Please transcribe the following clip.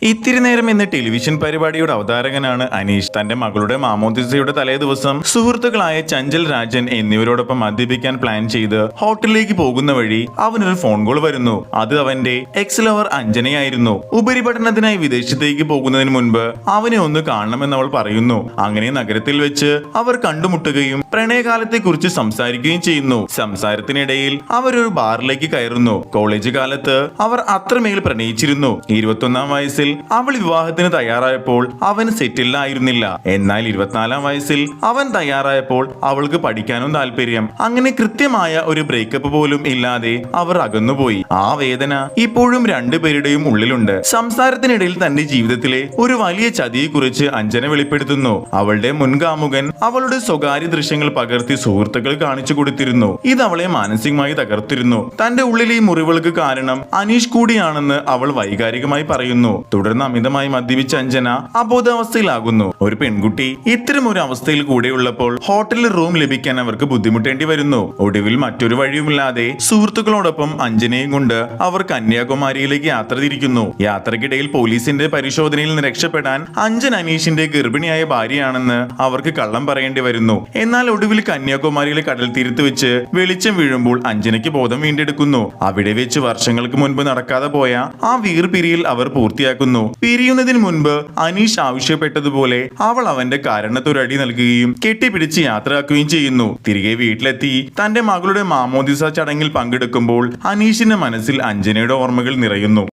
ഇത്തിരി നേരം എന്ന ടെലിവിഷൻ പരിപാടിയുടെ അവതാരകനാണ് അനീഷ്. തന്റെ മകളുടെ മാമോദിസയുടെ തലേ ദിവസം സുഹൃത്തുക്കളായ ചഞ്ചൽ, രാജൻ എന്നിവരോടൊപ്പം മദ്യപിക്കാൻ പ്ലാൻ ചെയ്ത് ഹോട്ടലിലേക്ക് പോകുന്ന വഴി അവനൊരു ഫോൺ കോൾ വരുന്നു. അത് അവന്റെ എക്സ് ലവർ അഞ്ജനയായിരുന്നു. ഉപരിപഠനത്തിനായി വിദേശത്തേക്ക് പോകുന്നതിന് മുൻപ് അവനെ ഒന്ന് കാണണമെന്ന് അവൾ പറയുന്നു. അങ്ങനെ നഗരത്തിൽ വെച്ച് അവർ കണ്ടുമുട്ടുകയും പ്രണയകാലത്തെ കുറിച്ച് സംസാരിക്കുകയും ചെയ്യുന്നു. സംസാരത്തിനിടയിൽ അവരൊരു ബാറിലേക്ക് കയറുന്നു. കോളേജ് കാലത്ത് അവർ അത്രമേൽ പ്രണയിച്ചിരുന്നു. 21-ാം വയസ്സിൽ അവൾ വിവാഹത്തിന് തയ്യാറായപ്പോൾ അവൻ സെറ്റിലായിരുന്നില്ല. എന്നാൽ 24-ാം വയസ്സിൽ അവൻ തയ്യാറായപ്പോൾ അവൾക്ക് പഠിക്കാനും താല്പര്യം. അങ്ങനെ കൃത്യമായ ഒരു ബ്രേക്കപ്പ് പോലും ഇല്ലാതെ അവർ അകന്നുപോയി. ആ വേദന ഇപ്പോഴും രണ്ടുപേരുടെയും ഉള്ളിലുണ്ട്. സംസാരത്തിനിടയിൽ തന്റെ ജീവിതത്തിലെ ഒരു വലിയ ചതിയെക്കുറിച്ച് അഞ്ജന വെളിപ്പെടുത്തുന്നു. അവളുടെ മുൻകാമുകൻ അവളുടെ സ്വകാര്യ ദൃശ്യങ്ങൾ പകർത്തി സുഹൃത്തുക്കൾ കാണിച്ചു കൊടുത്തിരുന്നു. ഇത് അവളെ മാനസികമായി തകർത്തിരുന്നു. തന്റെ ഉള്ളിലെ ഈ മുറിവുകൾക്ക് കാരണം അനീഷ് കൂടിയാണെന്ന് അവൾ വൈകാരികമായി പറയുന്നു. തുടർന്ന് അമിതമായി മദ്യപിച്ച അഞ്ജന അബോധാവസ്ഥയിലാകുന്നു. ഒരു പെൺകുട്ടി ഇത്തരം ഒരു അവസ്ഥയിൽ കൂടെയുള്ളപ്പോൾ ഹോട്ടലിൽ റൂം ലഭിക്കാൻ അവർക്ക് ബുദ്ധിമുട്ടേണ്ടി വരുന്നു. ഒടുവിൽ മറ്റൊരു വഴിയുമില്ലാതെ സുഹൃത്തുക്കളോടൊപ്പം അഞ്ജനയും കൊണ്ട് അവർ കന്യാകുമാരിയിലേക്ക് യാത്ര തിരിക്കുന്നു. യാത്രക്കിടയിൽ പോലീസിന്റെ പരിശോധനയിൽ നിന്ന് രക്ഷപ്പെടാൻ അഞ്ജന അനീഷിന്റെ ഗർഭിണിയായ ഭാര്യയാണെന്ന് അവർക്ക് കള്ളം പറയേണ്ടി വരുന്നു. എന്നാൽ ഒടുവിൽ കന്യാകുമാരിയിലെ കടൽ തീരത്ത് വെച്ച് വെളിച്ചം വീഴുമ്പോൾ അഞ്ജനയ്ക്ക് ബോധം വീണ്ടെടുക്കുന്നു. അവിടെ വെച്ച് വർഷങ്ങൾക്ക് മുൻപ് നടക്കാതെ പോയ ആ വീർപിരിയിൽ അവർ പൂർത്തിയാക്കുന്നു. പിരിയുന്നതിന് മുൻപ് അനീഷ് ആവശ്യപ്പെട്ടതുപോലെ അവൾ അവന്റെ കാരണത്തൊരടി നൽകുകയും കെട്ടിപ്പിടിച്ച് യാത്രയാക്കുകയും ചെയ്യുന്നു. തിരികെ വീട്ടിലെത്തി തന്റെ മകളുടെ മാമോദിസ ചടങ്ങിൽ പങ്കെടുക്കുമ്പോൾ അനീഷിന്റെ മനസ്സിൽ അഞ്ജനയുടെ ഓർമ്മകൾ നിറയുന്നു.